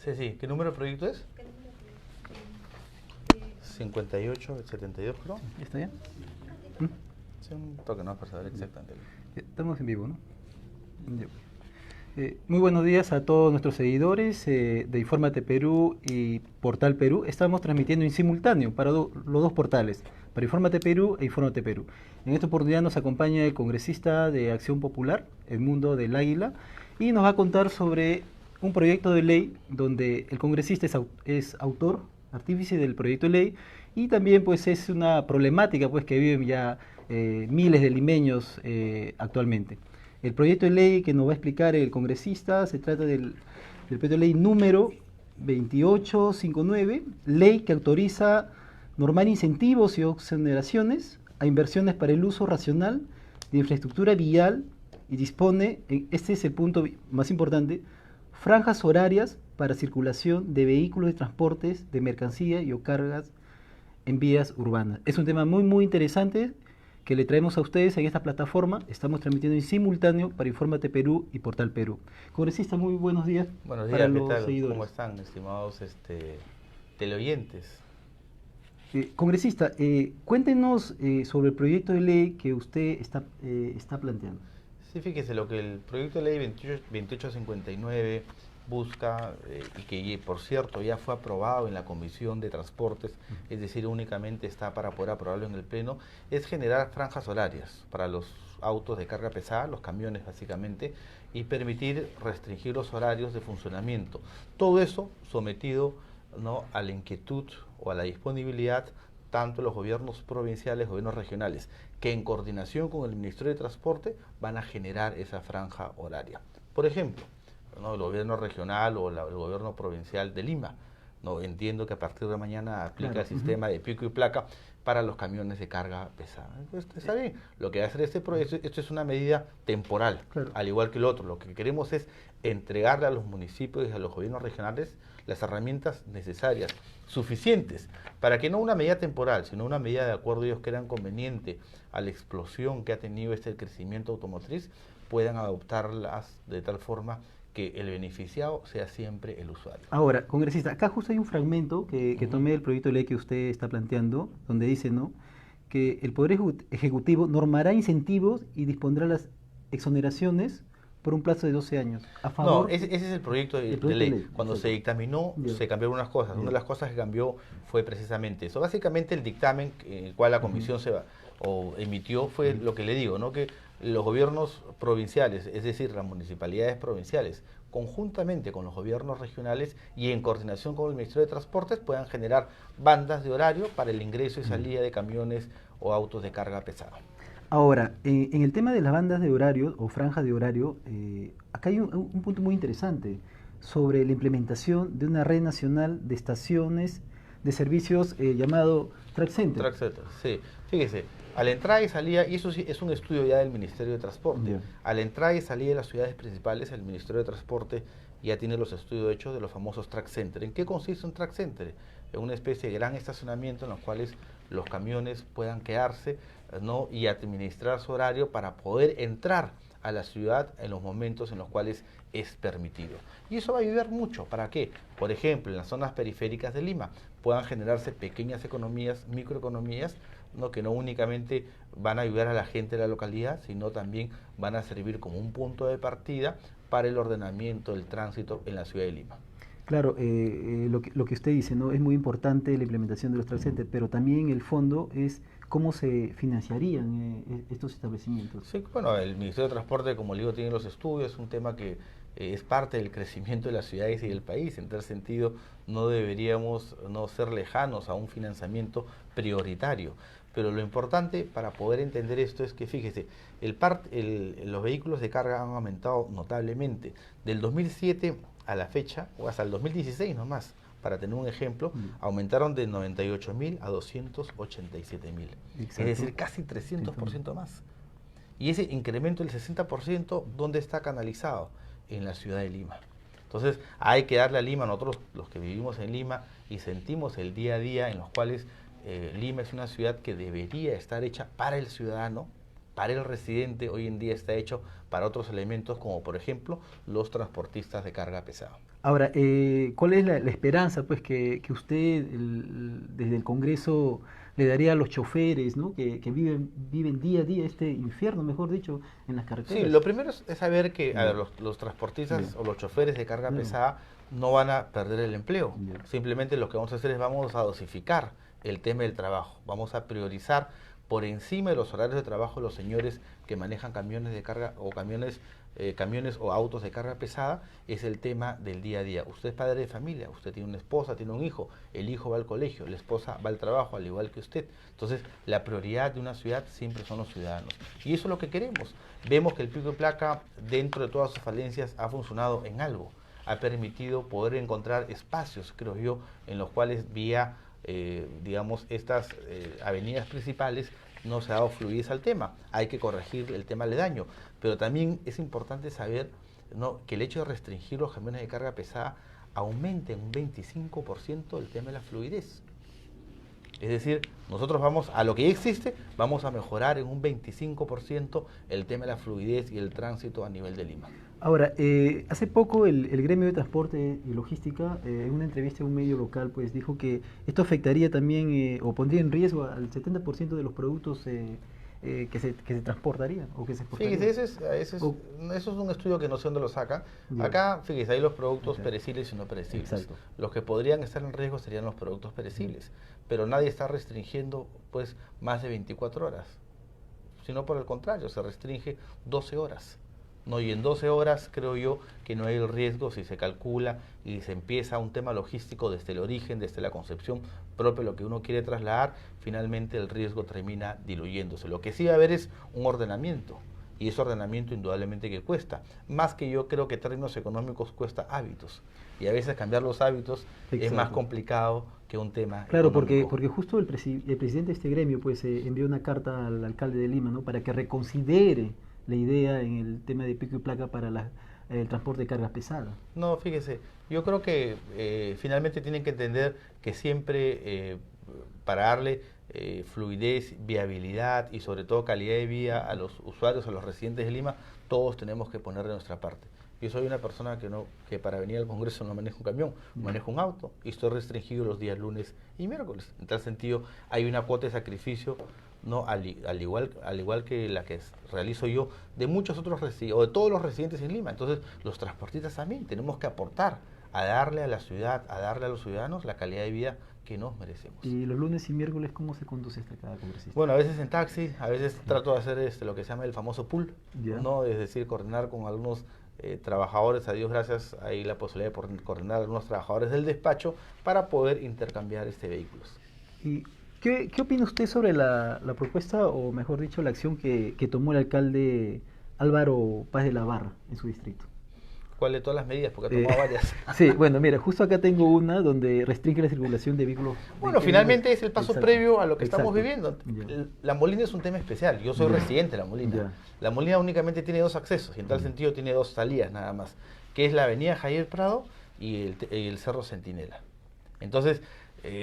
Sí, sí. ¿Qué número de proyecto es? 58, 72, creo. ¿Está bien? Sí, un toque, ¿no? Para saber exactamente. Estamos en vivo, ¿no? Ya. Muy buenos días a todos nuestros seguidores de Infórmate Perú y Portal Perú. Estamos transmitiendo en simultáneo para los dos portales, para Infórmate Perú e Infórmate Perú. En esta oportunidad nos acompaña el congresista de Acción Popular, Edmundo del Águila, y nos va a contar sobre un proyecto de ley donde el congresista es autor, artífice del proyecto de ley, y también pues es una problemática pues que viven ya miles de limeños actualmente. El proyecto de ley que nos va a explicar el congresista se trata del proyecto de ley número 2859, ley que autoriza normar incentivos y exoneraciones a inversiones para el uso racional de infraestructura vial y dispone, este es el punto más importante, franjas horarias para circulación de vehículos de transportes de mercancía y o cargas en vías urbanas. Es un tema muy interesante que le traemos a ustedes en esta plataforma. Estamos transmitiendo en simultáneo para Infórmate Perú y Portal Perú. Congresista, muy buenos días. Buenos para días, ¿qué los tal? seguidores. ¿Cómo están, estimados teleoyentes? Congresista, cuéntenos sobre el proyecto de ley que usted está planteando. Sí, fíjese, lo que el proyecto de ley 2859 busca, y que por cierto ya fue aprobado en la Comisión de Transportes, es decir, únicamente está para poder aprobarlo en el Pleno, es generar franjas horarias para los autos de carga pesada, los camiones básicamente, y permitir restringir los horarios de funcionamiento. Todo eso sometido, ¿no?, a la inquietud o a la disponibilidad tanto de los gobiernos provinciales, gobiernos regionales, que en coordinación con el Ministerio de Transporte van a generar esa franja horaria. Por ejemplo, ¿no?, el gobierno regional o el gobierno provincial de Lima, ¿no?, entiendo que a partir de mañana aplica el sistema de pico y placa para los camiones de carga pesada. Entonces, está bien. Lo que va a hacer este proyecto, esto es una medida temporal, al igual que el otro. Lo que queremos es entregarle a los municipios y a los gobiernos regionales las herramientas necesarias, suficientes, para que no una medida temporal, sino una medida de acuerdo ellos crean conveniente a la explosión que ha tenido el crecimiento automotriz, puedan adoptarlas de tal forma que el beneficiado sea siempre el usuario. Ahora, congresista, acá justo hay un fragmento que tomé del proyecto de ley que usted está planteando, donde dice, ¿no?, que el Poder Ejecutivo normará incentivos y dispondrá las exoneraciones por un plazo de 12 años. A favor. No, ese es el proyecto de ley. Cuando se dictaminó, se cambiaron unas cosas. Una de las cosas que cambió fue precisamente eso. Básicamente el dictamen, el cual la comisión emitió, fue lo que le digo, ¿no?, que los gobiernos provinciales, es decir, las municipalidades provinciales, conjuntamente con los gobiernos regionales y en coordinación con el Ministerio de Transportes, puedan generar bandas de horario para el ingreso y salida de camiones o autos de carga pesada. Ahora, en el tema de las bandas de horario o franjas de horario, acá hay un punto muy interesante sobre la implementación de una red nacional de estaciones de servicios llamado Track Center. Track Center, sí. Fíjese, a la entrada y salida, y eso sí es un estudio ya del Ministerio de Transporte, a la entrada y salida de las ciudades principales, el Ministerio de Transporte ya tiene los estudios hechos de los famosos Track Center. ¿En qué consiste un Track Center? En una especie de gran estacionamiento en los cuales los camiones puedan quedarse, ¿no?, y administrar su horario para poder entrar a la ciudad en los momentos en los cuales es permitido. Y eso va a ayudar mucho. ¿Para qué? Por ejemplo, en las zonas periféricas de Lima puedan generarse pequeñas economías, microeconomías, ¿no?, que no únicamente van a ayudar a la gente de la localidad, sino también van a servir como un punto de partida para el ordenamiento del tránsito en la ciudad de Lima. Claro, lo que usted dice, ¿no?, es muy importante la implementación de los track centers, pero también el fondo es cómo se financiarían estos establecimientos. Sí, bueno, el Ministerio de Transporte, como le digo, tiene los estudios, es un tema que es parte del crecimiento de las ciudades y del país. En tal sentido, no deberíamos no ser lejanos a un financiamiento prioritario. Pero lo importante para poder entender esto es que, fíjese, los vehículos de carga han aumentado notablemente. Del 2007 a la fecha, o hasta el 2016 nomás, para tener un ejemplo, aumentaron de 98.000 a 287.000. Es decir, casi 300% más. Y ese incremento del 60%, ¿dónde está canalizado? En la ciudad de Lima. Entonces, hay que darle a Lima, nosotros los que vivimos en Lima y sentimos el día a día en los cuales Lima es una ciudad que debería estar hecha para el ciudadano, para el residente hoy en día está hecho para otros elementos, como por ejemplo los transportistas de carga pesada. Ahora, ¿cuál es la esperanza pues que usted desde el Congreso le daría a los choferes, ¿no? que viven día a día este infierno, mejor dicho, en las Sí, carreteras? lo primero es saber que a Ya. ver, los transportistas Ya. o los choferes de carga Ya. pesada no van a perder el empleo. Ya. Simplemente lo que vamos a hacer es vamos a dosificar el tema del trabajo. Vamos a priorizar por encima de los horarios de trabajo los señores que manejan camiones de carga o camiones o autos de carga pesada. Es el tema del día a día. Usted es padre de familia, usted tiene una esposa, tiene un hijo, el hijo va al colegio, la esposa va al trabajo al igual que usted. Entonces la prioridad de una ciudad siempre son los ciudadanos y eso es lo que queremos. Vemos que el pico y placa, dentro de todas sus falencias, ha funcionado en algo. Ha permitido poder encontrar espacios, creo yo, en los cuales vía, digamos, estas avenidas principales no se ha dado fluidez al tema. Hay que corregir el tema aledaño. Pero también es importante saber, ¿no?, que el hecho de restringir los camiones de carga pesada aumente en un 25% el tema de la fluidez. Es decir, nosotros vamos a lo que ya existe, vamos a mejorar en un 25% el tema de la fluidez y el tránsito a nivel de Lima. Ahora, hace poco el gremio de transporte y logística, en una entrevista a un medio local, pues dijo que esto afectaría también o pondría en riesgo al 70% de los productos que se transportarían o que se exportarían. Fíjese, eso es un estudio que no sé dónde lo sacan. Ya. Acá, fíjese, hay los productos Exacto. perecibles y no perecibles. Exacto. Los que podrían estar en riesgo serían los productos perecibles, pero nadie está restringiendo pues más de 24 horas, sino por el contrario, se restringe 12 horas. No, y en 12 horas creo yo que no hay el riesgo si se calcula y se empieza un tema logístico desde el origen, desde la concepción propia, lo que uno quiere trasladar, finalmente el riesgo termina diluyéndose. Lo que sí va a haber es un ordenamiento, y ese ordenamiento indudablemente que cuesta. Más que yo creo que en términos económicos cuesta hábitos, y a veces cambiar los hábitos es más complicado que un tema Claro, económico. porque justo el presidente de este gremio pues envió una carta al alcalde de Lima, ¿no?, para que reconsidere la idea en el tema de pico y placa para el transporte de cargas pesadas. No, fíjese, yo creo que finalmente tienen que entender que siempre para darle fluidez, viabilidad y sobre todo calidad de vida a los usuarios, a los residentes de Lima, todos tenemos que poner de nuestra parte. Yo soy una persona que para venir al Congreso no manejo un camión, manejo un auto y estoy restringido los días lunes y miércoles. En tal sentido, hay una cuota de sacrificio, ¿no?, al igual que la que realizo yo, de muchos otros o de todos los residentes en Lima. Entonces, los transportistas también tenemos que aportar a darle a la ciudad, a darle a los ciudadanos la calidad de vida que nos merecemos. ¿Y los lunes y miércoles cómo se conduce cada congresista? Bueno, a veces en taxi, a veces trato de hacer lo que se llama el famoso pool, Ya. ¿no? Es decir, coordinar con algunos trabajadores, a Dios gracias, hay la posibilidad de coordinar a algunos trabajadores del despacho para poder intercambiar vehículos. ¿Y qué opina usted sobre la propuesta, o mejor dicho, la acción que tomó el alcalde Álvaro Paz de la Barra en su distrito? ¿Cuál de todas las medidas? Porque ha tomado varias. Sí, bueno, mira, justo acá tengo una donde restringe la circulación de vehículos. Bueno, finalmente es el paso Exacto. previo a lo que estamos Exacto. viviendo. Ya. La Molina es un tema especial. Yo soy Ya. residente de La Molina. Ya. La Molina únicamente tiene dos accesos y en tal sentido tiene dos salidas nada más, que es la avenida Javier Prado y el Cerro Centinela. Entonces,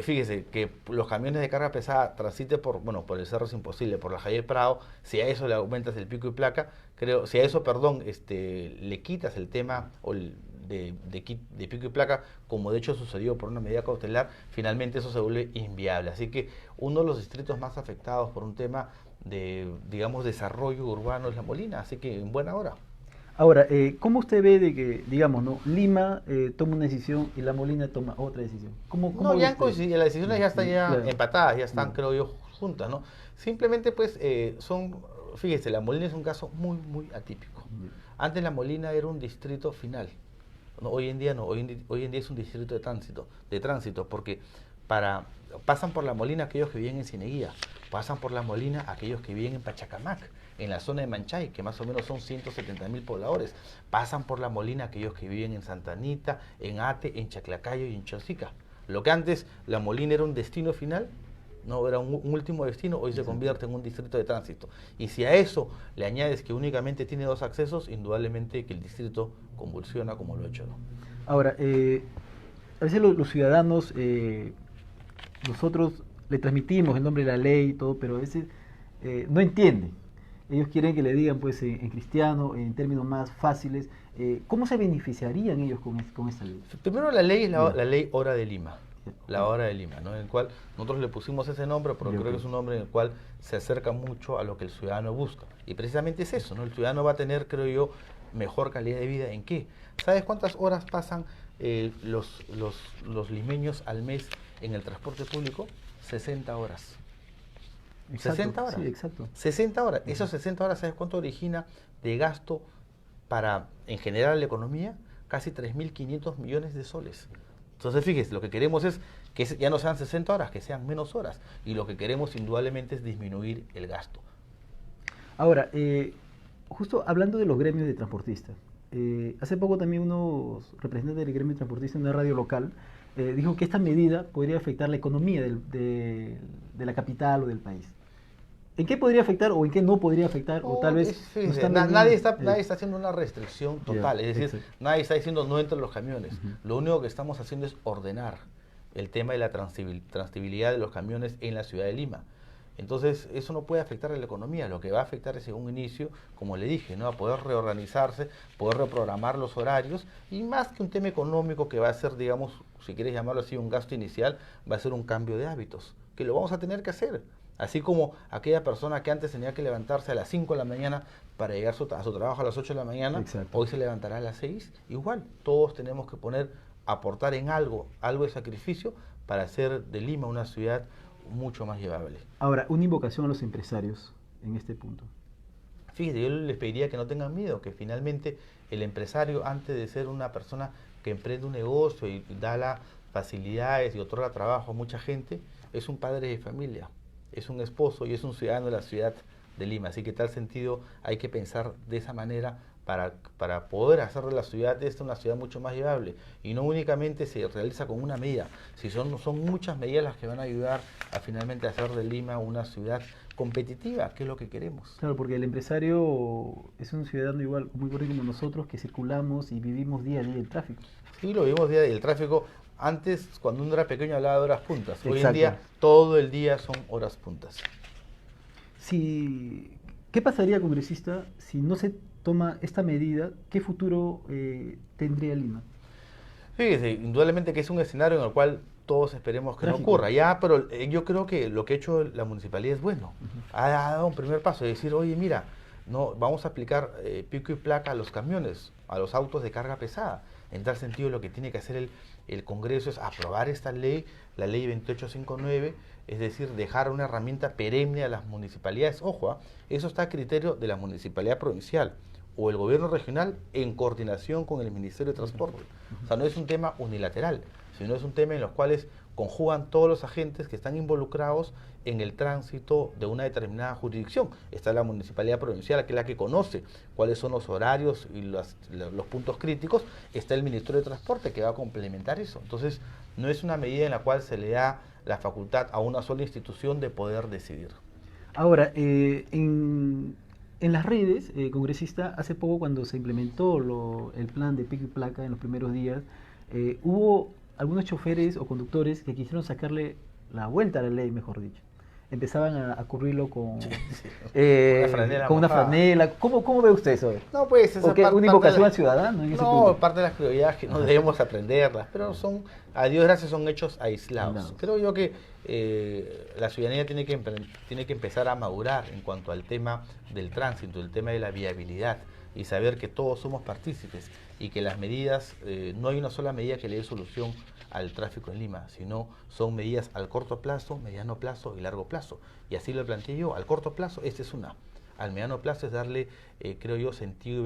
fíjese que los camiones de carga pesada transiten por el cerro es imposible, por la Javier Prado. Si a eso le aumentas el pico y placa, si a eso, le quitas el tema de pico y placa, como de hecho sucedió por una medida cautelar, finalmente eso se vuelve inviable. Así que uno de los distritos más afectados por un tema de, digamos, desarrollo urbano es La Molina, así que en buena hora. Ahora, ¿cómo usted ve de que, digamos, no, Lima toma una decisión y La Molina toma otra decisión? No, ya han coincidido, las decisiones ya están Claro. empatadas, ya están, creo yo, juntas, ¿no? Simplemente, pues, fíjese, La Molina es un caso muy, muy atípico. Antes La Molina era un distrito final, ¿no? Hoy en día no, hoy en día es un distrito de tránsito, porque pasan por La Molina aquellos que viven en Cieneguía, pasan por La Molina aquellos que viven en Pachacamac, en la zona de Manchay, que más o menos son 170.000 pobladores, pasan por La Molina aquellos que viven en Santa Anita, en Ate, en Chaclacayo y en Chosica. Lo que antes La Molina era un destino final, no era un último destino, hoy se convierte en un distrito de tránsito. Y si a eso le añades que únicamente tiene dos accesos, indudablemente que el distrito convulsiona como lo ha hecho, ¿no? Ahora, a veces los ciudadanos, nosotros le transmitimos el nombre de la ley y todo, pero a veces no entienden. ellos quieren que le digan pues en cristiano, en términos más fáciles, ¿cómo se beneficiarían ellos con esta ley? Primero la ley es Ya. la ley Hora de Lima. Ya. La Hora de Lima, ¿no? En el cual nosotros le pusimos ese nombre, pero Ya, creo que ok. es un nombre en el cual se acerca mucho a lo que el ciudadano busca. Y precisamente es eso, ¿no? El ciudadano va a tener, creo yo, mejor calidad de vida. ¿En qué? ¿Sabes cuántas horas pasan los limeños al mes en el transporte público? 60 horas. Exacto, 60 horas. sí, exacto. 60 horas. Esos 60 horas, ¿sabes cuánto origina de gasto para, en general, la economía? Casi 3.500 millones de soles. Entonces, fíjese, lo que queremos es que ya no sean 60 horas, que sean menos horas. Y lo que queremos, indudablemente, es disminuir el gasto. Ahora, justo hablando de los gremios de transportistas, hace poco también unos representantes del gremio de transportistas en una radio local dijo que esta medida podría afectar la economía de la capital o del país. ¿En qué podría afectar o en qué no podría afectar? O tal vez Fíjese, no están nadie vendiendo, está haciendo una restricción total, Ya, es decir, exacto. nadie está diciendo no entren los camiones. Ujú. Lo único que estamos haciendo es ordenar el tema de la transibilidad de los camiones en la ciudad de Lima. Entonces, eso no puede afectar a la economía, lo que va a afectar es en un inicio, como le dije, ¿no? A poder reorganizarse, poder reprogramar los horarios, y más que un tema económico que va a ser, digamos, si quieres llamarlo así, un gasto inicial, va a ser un cambio de hábitos, que lo vamos a tener que hacer. Así como aquella persona que antes tenía que levantarse a las 5 de la mañana para llegar a su trabajo a las 8 de la mañana, Exacto. hoy se levantará a las 6. Igual, todos tenemos que aportar en algo de sacrificio para hacer de Lima una ciudad mucho más llevable. Ahora, una invocación a los empresarios en este punto. Fíjate, yo les pediría que no tengan miedo, que finalmente el empresario, antes de ser una persona que emprende un negocio y da las facilidades y otorga trabajo a mucha gente, es un padre de familia, es un esposo y es un ciudadano de la ciudad de Lima. Así que en tal sentido hay que pensar de esa manera para poder hacer de la ciudad esta una ciudad mucho más llevable. Y no únicamente se realiza con una medida, si son muchas medidas las que van a ayudar a finalmente hacer de Lima una ciudad competitiva, que es lo que queremos. Claro, porque el empresario es un ciudadano igual, muy correcto como nosotros, que circulamos y vivimos día a día el tráfico. Sí, lo vimos día del tráfico. Antes, cuando uno era pequeño, hablaba de horas puntas. Hoy en Exacto. día, todo el día son horas puntas. ¿Qué pasaría, congresista, si no se toma esta medida? ¿Qué futuro tendría Lima? Fíjese, indudablemente que es un escenario en el cual todos esperemos que no Trágico. ocurra. Ya, pero yo creo que lo que ha hecho la municipalidad es bueno. Ha dado un primer paso, de decir, oye, mira, no, vamos a aplicar pico y placa a los camiones, a los autos de carga pesada. En tal sentido, lo que tiene que hacer el Congreso es aprobar esta ley, la ley 2859, es decir, dejar una herramienta perenne a las municipalidades. Ojo, eso está a criterio de la municipalidad provincial o el gobierno regional en coordinación con el Ministerio de Transporte. O sea, no es un tema unilateral, sino es un tema en los cuales conjugan todos los agentes que están involucrados en el tránsito de una determinada jurisdicción. Está la municipalidad provincial, que es la que conoce cuáles son los horarios y los puntos críticos. Está el Ministerio de Transporte, que va a complementar eso. Entonces, no es una medida en la cual se le da la facultad a una sola institución de poder decidir. Ahora, en las redes, congresista, hace poco cuando se implementó el plan de pico y placa en los primeros días, hubo algunos choferes o conductores que quisieron sacarle la vuelta a la ley, mejor dicho. Empezaban a cubrirlo con, con una franela. ¿Cómo ve usted eso? No, pues esa ¿Una invocación al ciudadano en ese punto? Parte de las prioridades que no debemos aprenderlas, pero son, a Dios gracias, son hechos aislados. Creo yo que la ciudadanía tiene que empezar a madurar en cuanto al tema del tránsito, el tema de la viabilidad, y saber que todos somos partícipes y que las medidas, no hay una sola medida que le dé solución al tráfico en Lima, sino son medidas al corto plazo, mediano plazo y largo plazo. Y así lo planteé yo. Al corto plazo, esta es una. Al mediano plazo es darle, creo yo, sentido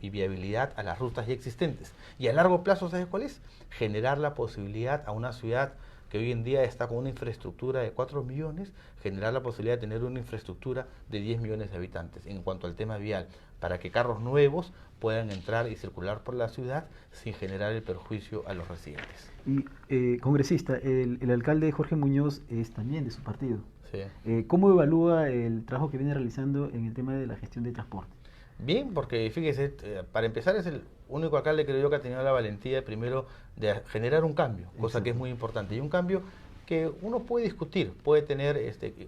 y viabilidad a las rutas ya existentes. Y a largo plazo, ¿sabes cuál es? Generar la posibilidad a una ciudad que hoy en día está con una infraestructura de 4 millones, generar la posibilidad de tener una infraestructura de 10 millones de habitantes en cuanto al tema vial, para que carros nuevos puedan entrar y circular por la ciudad sin generar el perjuicio a los residentes. Y, congresista, el alcalde Jorge Muñoz es también de su partido. Sí. ¿Cómo evalúa el trabajo que viene realizando en el tema de la gestión de transporte? Bien, porque fíjese, para empezar es el único alcalde, creo yo, que ha tenido la valentía primero de generar un cambio, cosa que es muy importante, y un cambio que uno puede discutir, puede tener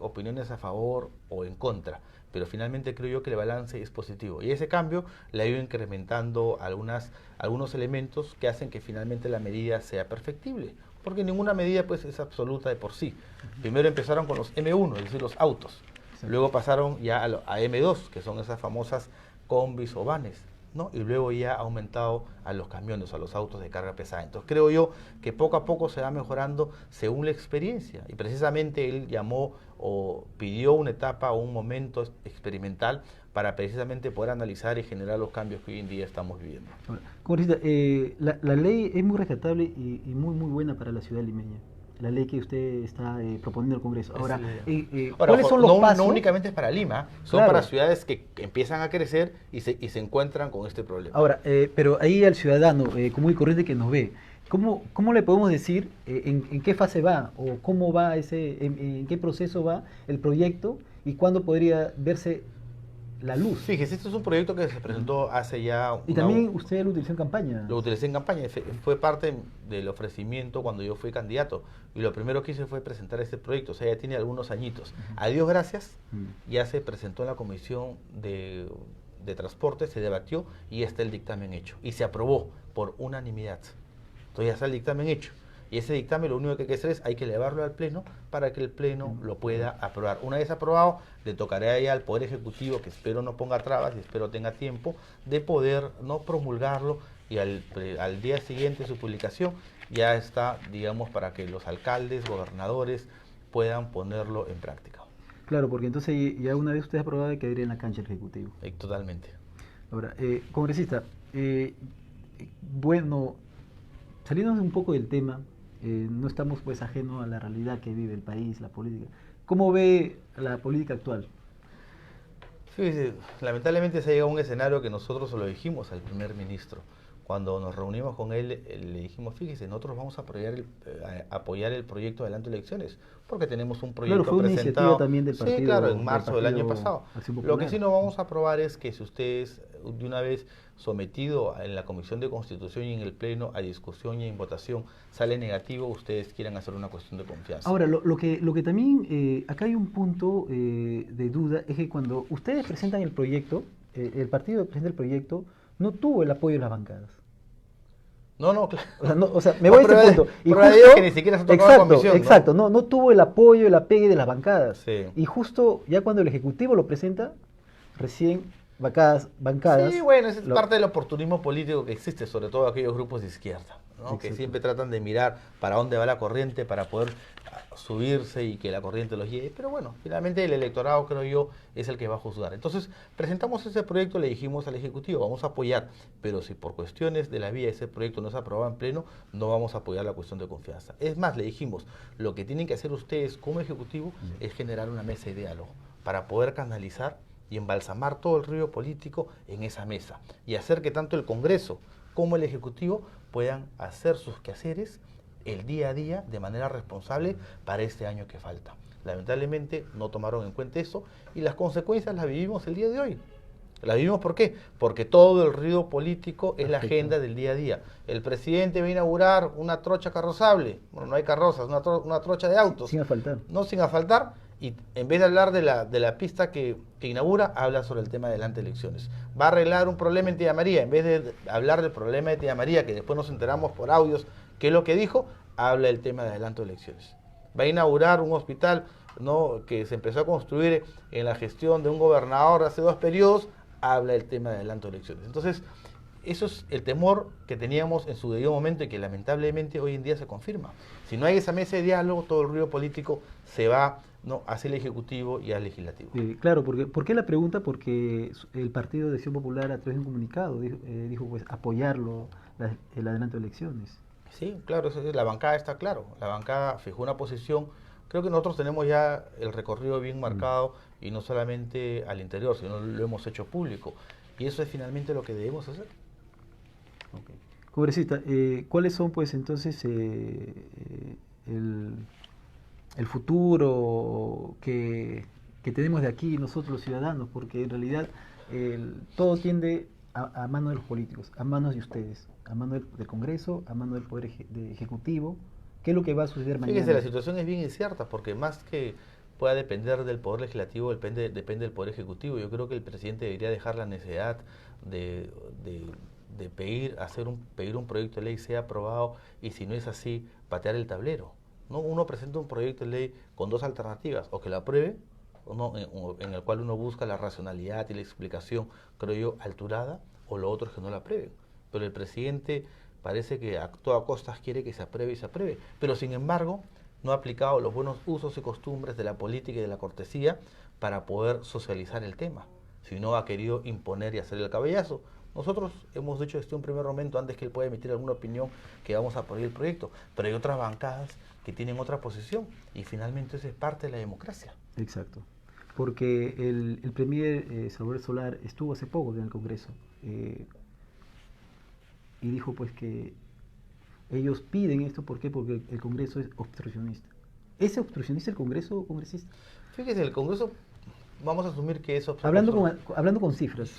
opiniones a favor o en contra, pero finalmente creo yo que el balance es positivo. Y ese cambio le ha ido incrementando algunos elementos que hacen que finalmente la medida sea perfectible, porque ninguna medida pues es absoluta de por sí. Primero empezaron con los M1, es decir, los autos, luego pasaron ya a M2, que son esas famosas combis o vanes, ¿no? Y luego ya ha aumentado a los camiones, a los autos de carga pesada. Entonces creo yo que poco a poco se va mejorando según la experiencia, y precisamente él llamó o pidió una etapa o un momento experimental para precisamente poder analizar y generar los cambios que hoy en día estamos viviendo. Congresista, la ley es muy rescatable y muy buena para la ciudad limeña. La ley que usted está proponiendo al Congreso. Ahora, ¿cuáles son los pasos? No únicamente es para Lima, son Claro. para ciudades que empiezan a crecer y se encuentran con este problema. Ahora, pero ahí al ciudadano común y corriente que nos ve, ¿cómo le podemos decir en qué fase va o cómo va en qué proceso va el proyecto y cuándo podría verse la luz? Fíjese, este es un proyecto que se presentó hace ya... Y también usted lo utilizó en campaña. Lo utilicé en campaña, fue parte del ofrecimiento cuando yo fui candidato. Y lo primero que hice fue presentar este proyecto, o sea, ya tiene algunos añitos. A Dios gracias, ya se presentó en la Comisión de Transporte, se debatió y ya está el dictamen hecho. Y se aprobó por unanimidad. Entonces ya está el dictamen hecho. Y ese dictamen lo único que hay que hacer es hay que elevarlo al Pleno para que el Pleno lo pueda aprobar. Una vez aprobado, le tocará ya al Poder Ejecutivo, que espero no ponga trabas y espero tenga tiempo, de poder no promulgarlo y al día siguiente de su publicación ya está, digamos, para que los alcaldes, gobernadores puedan ponerlo en práctica. Claro, porque entonces ya una vez usted ha aprobado quedaría en la cancha el Ejecutivo. Totalmente. Ahora, congresista, bueno, saliéndonos un poco del tema, no estamos pues ajenos a la realidad que vive el país, la política. ¿Cómo ve la política actual? Sí, lamentablemente se ha llegado a un escenario que nosotros se lo dijimos al primer ministro. Cuando nos reunimos con él, le dijimos, fíjese, nosotros vamos a apoyar el proyecto de adelanto de elecciones, porque tenemos un proyecto claro, fue una presentado. Iniciativa también del partido, sí, claro, en marzo del año pasado. Lo que sí no vamos a aprobar es que si ustedes, de una vez sometido en la Comisión de Constitución y en el Pleno a discusión y en votación, sale negativo, ustedes quieran hacer una cuestión de confianza. Ahora, lo que también, acá hay un punto de duda, es que cuando ustedes presentan el proyecto, el partido que presenta el proyecto, no tuvo el apoyo de las bancadas. No, claro. O sea, me voy a este punto. Y justo, que ni siquiera se tocó la comisión, exacto, no tuvo el apoyo, el apegue de las bancadas. Sí. Y justo ya cuando el Ejecutivo lo presenta, recién bancadas. Sí, bueno, es parte del oportunismo político que existe, sobre todo aquellos grupos de izquierda, ¿no? Que siempre tratan de mirar para dónde va la corriente para poder subirse y que la corriente los lleve. Pero bueno, finalmente el electorado, creo yo, es el que va a juzgar. Entonces, presentamos ese proyecto, le dijimos al Ejecutivo, vamos a apoyar, pero si por cuestiones de la vía ese proyecto no se aprobado en Pleno, no vamos a apoyar la cuestión de confianza. Es más, le dijimos, lo que tienen que hacer ustedes como Ejecutivo es generar una mesa de diálogo para poder canalizar y embalsamar todo el río político en esa mesa y hacer que tanto el Congreso como el Ejecutivo puedan hacer sus quehaceres el día a día de manera responsable para este año que falta. Lamentablemente no tomaron en cuenta eso y las consecuencias las vivimos el día de hoy. ¿La vivimos por qué? Porque todo el ruido político es la agenda del día a día. El presidente va a inaugurar una trocha carrozable. Bueno, no hay carrozas, una trocha de autos. Sin asfaltar. No, sin asfaltar. Y en vez de hablar de la pista que inaugura, habla sobre el tema de adelante de elecciones. Va a arreglar un problema en Tía María. En vez de hablar del problema de Tía María, que después nos enteramos por audios qué es lo que dijo, habla del tema de adelanto de elecciones. Va a inaugurar un hospital, ¿no?, que se empezó a construir en la gestión de un gobernador hace 2 periodos, habla del tema de adelanto de elecciones. Entonces, eso es el temor que teníamos en su debido momento y que lamentablemente hoy en día se confirma. Si no hay esa mesa de diálogo, todo el ruido político se va, ¿no?, hacia el Ejecutivo y al Legislativo. Claro, ¿por qué la pregunta? Porque el Partido de Acción Popular a través de un comunicado dijo pues apoyarlo, el adelanto de elecciones. Sí, claro, la bancada está claro. La bancada fijó una posición. Creo que nosotros tenemos ya el recorrido bien marcado y no solamente al interior, sino lo hemos hecho público. Y eso es finalmente lo que debemos hacer. Okay. Congresista, ¿cuáles son pues entonces el futuro que tenemos de aquí nosotros los ciudadanos? Porque en realidad todo tiende a manos de los políticos, a manos de ustedes, a manos del Congreso, a manos del Poder Ejecutivo, ¿Qué es lo que va a suceder mañana? Fíjese, la situación es bien incierta porque más que pueda depender del Poder Legislativo, depende del Poder Ejecutivo. Yo creo que el presidente debería dejar la necesidad de, de, de pedir un proyecto de ley sea aprobado y si no es así, patear el tablero. ¿No? Uno presenta un proyecto de ley con dos alternativas, o que lo apruebe, en el cual uno busca la racionalidad y la explicación, creo yo, alturada, o lo otro es que no la aprueben. Pero el presidente parece que a toda costa quiere que se apruebe y se apruebe, pero sin embargo no ha aplicado los buenos usos y costumbres de la política y de la cortesía para poder socializar el tema, sino ha querido imponer y hacer el cabellazo. Nosotros hemos dicho desde un primer momento, antes que él pueda emitir alguna opinión, que vamos a apoyar el proyecto, pero hay otras bancadas que tienen otra posición y finalmente eso es parte de la democracia. Exacto, porque el premier Salvador Solar estuvo hace poco en el Congreso y dijo pues que ellos piden esto, ¿por qué? Porque el Congreso es obstruccionista. ¿Es obstruccionista el Congreso o congresista? Fíjese, el Congreso, vamos a asumir que es Hablando con cifras.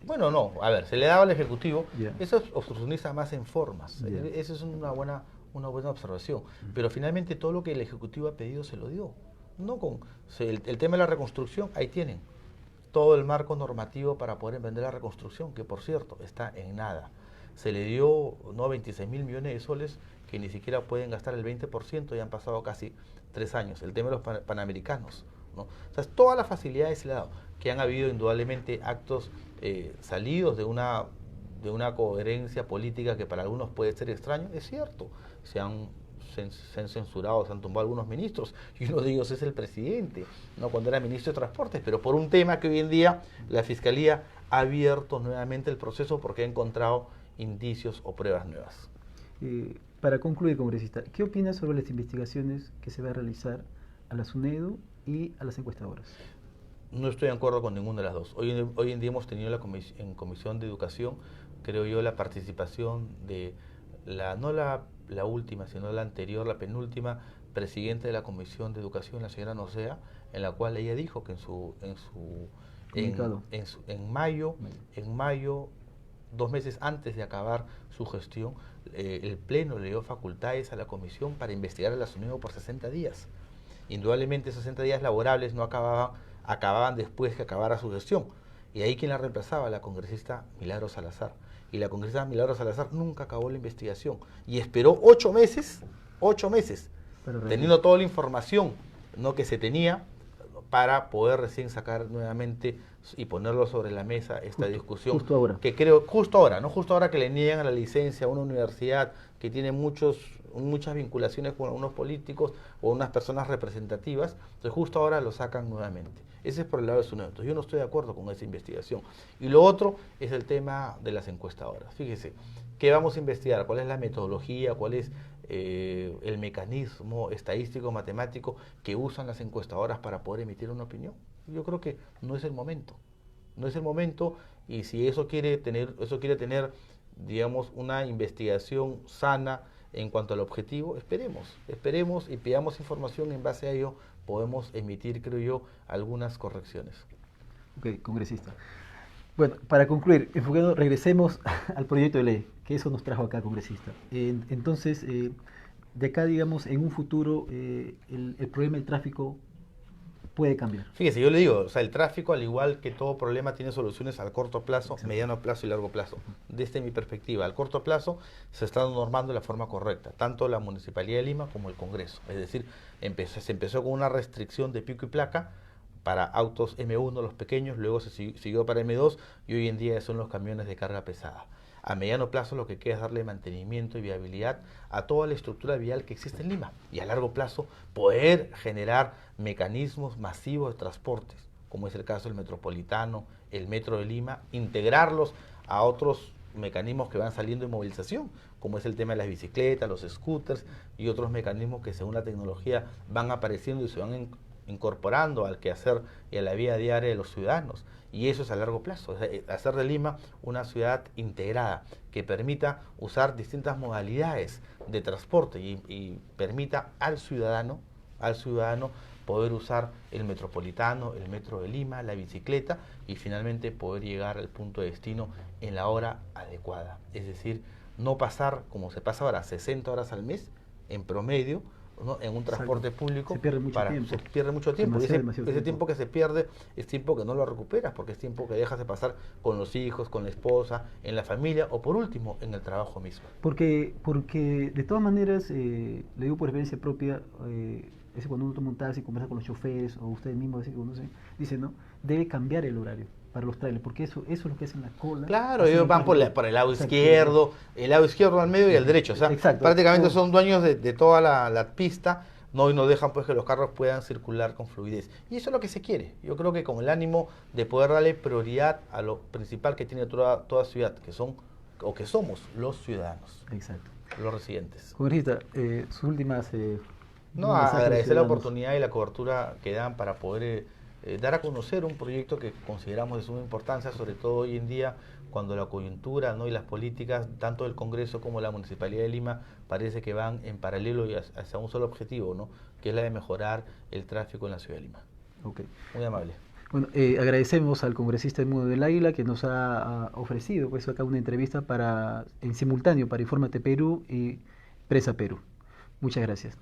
Bueno, no, a ver, se le daba al Ejecutivo, Yeah. eso es obstruccionista más en formas, Yeah. Esa es una buena observación, pero finalmente todo lo que el Ejecutivo ha pedido se lo dio. No con el tema de la reconstrucción, ahí tienen todo el marco normativo para poder emprender la reconstrucción, que por cierto está en nada. Se le dio 26.000 millones de soles que ni siquiera pueden gastar el 20% y han pasado casi 3 años. El tema de los panamericanos, ¿no? O sea, todas las facilidades se le ha dado, que han habido indudablemente actos salidos de una coherencia política que para algunos puede ser extraño, es cierto. Se han censurado, se han tumbado algunos ministros, y uno de ellos es el presidente, ¿no? Cuando era ministro de Transportes, pero por un tema que hoy en día la Fiscalía ha abierto nuevamente el proceso porque ha encontrado indicios o pruebas nuevas. Para concluir, congresista, ¿qué opina sobre las investigaciones que se va a realizar a la SUNEDU y a las encuestadoras? No estoy de acuerdo con ninguna de las dos. Hoy en día hemos tenido en Comisión de Educación, creo yo, la participación de no la última, sino la anterior, la penúltima presidenta de la Comisión de Educación, la señora Nocea, en la cual ella dijo que en mayo, 2 meses antes de acabar su gestión, el Pleno le dio facultades a la Comisión para investigar a la SUNEDU por 60 días. Indudablemente esos 60 días laborables no acababan después que acabara su gestión. Y ahí quien la reemplazaba, la congresista Milagros Salazar. Y la congresista Milagros Salazar nunca acabó la investigación. Y esperó 8 meses, teniendo toda la información, ¿no?, que se tenía, para poder recién sacar nuevamente y ponerlo sobre la mesa esta discusión. Justo ahora. Que creo, justo ahora que le niegan la licencia a una universidad que tiene muchas vinculaciones con algunos políticos o unas personas representativas, entonces justo ahora lo sacan nuevamente. Ese es por el lado de SUNEDU. Entonces yo no estoy de acuerdo con esa investigación. Y lo otro es el tema de las encuestadoras. Fíjese, ¿qué vamos a investigar? ¿Cuál es la metodología? ¿Cuál es el mecanismo estadístico, matemático que usan las encuestadoras para poder emitir una opinión? Yo creo que no es el momento. No es el momento, y si eso quiere tener, digamos, una investigación sana en cuanto al objetivo, esperemos y pidamos información, en base a ello podemos emitir, creo yo, algunas correcciones. Ok, congresista. Bueno, para concluir, regresemos al proyecto de ley, que eso nos trajo acá, congresista. Entonces, de acá, digamos, en un futuro, el problema del tráfico puede cambiar. Fíjese, yo le digo, o sea, el tráfico, al igual que todo problema, tiene soluciones al corto plazo, Exacto, mediano plazo y largo plazo. Desde mi perspectiva, al corto plazo se está normando de la forma correcta, tanto la Municipalidad de Lima como el Congreso. Es decir, se empezó con una restricción de pico y placa para autos M1, los pequeños, luego se siguió para M2 y hoy en día son los camiones de carga pesada. A mediano plazo lo que queda es darle mantenimiento y viabilidad a toda la estructura vial que existe en Lima, y a largo plazo poder generar mecanismos masivos de transportes, como es el caso del Metropolitano, el Metro de Lima, integrarlos a otros mecanismos que van saliendo de movilización, como es el tema de las bicicletas, los scooters y otros mecanismos que según la tecnología van apareciendo y se van incorporando al quehacer y a la vida diaria de los ciudadanos. Y eso es a largo plazo, hacer de Lima una ciudad integrada que permita usar distintas modalidades de transporte y permita al ciudadano poder usar el Metropolitano, el Metro de Lima, la bicicleta, y finalmente poder llegar al punto de destino en la hora adecuada. Es decir, no pasar como se pasa ahora 60 horas al mes en promedio, ¿no?, en un transporte público. Se pierde mucho tiempo. Se pierde mucho tiempo. Demasiado Ese tiempo que se pierde es tiempo que no lo recuperas, porque es tiempo que dejas de pasar con los hijos, con la esposa, en la familia o por último en el trabajo mismo. Porque de todas maneras, le digo por experiencia propia, es cuando uno toma un taxi, conversa con los choferes o ustedes mismos dicen, ¿no? Debe cambiar el horario para los trailers, porque eso es lo que hacen la cola. Claro, ellos van por el lado izquierdo, al medio y el derecho, o sea, exacto, prácticamente son dueños de toda la pista, ¿no? Y no dejan pues que los carros puedan circular con fluidez. Y eso es lo que se quiere. Yo creo que con el ánimo de poder darle prioridad a lo principal que tiene toda ciudad, que somos los ciudadanos. Exacto. Los residentes. Congresista, sus últimas... No, agradecer la oportunidad y la cobertura que dan para poder dar a conocer un proyecto que consideramos de suma importancia, sobre todo hoy en día, cuando la coyuntura, ¿no?, y las políticas, tanto del Congreso como la Municipalidad de Lima, parece que van en paralelo y hacia un solo objetivo, ¿no?, que es la de mejorar el tráfico en la ciudad de Lima. Okay. Muy amable. Bueno, agradecemos al congresista Edmundo del Águila que nos ha ofrecido pues acá una entrevista en simultáneo para Infórmate Perú y Presa Perú. Muchas gracias.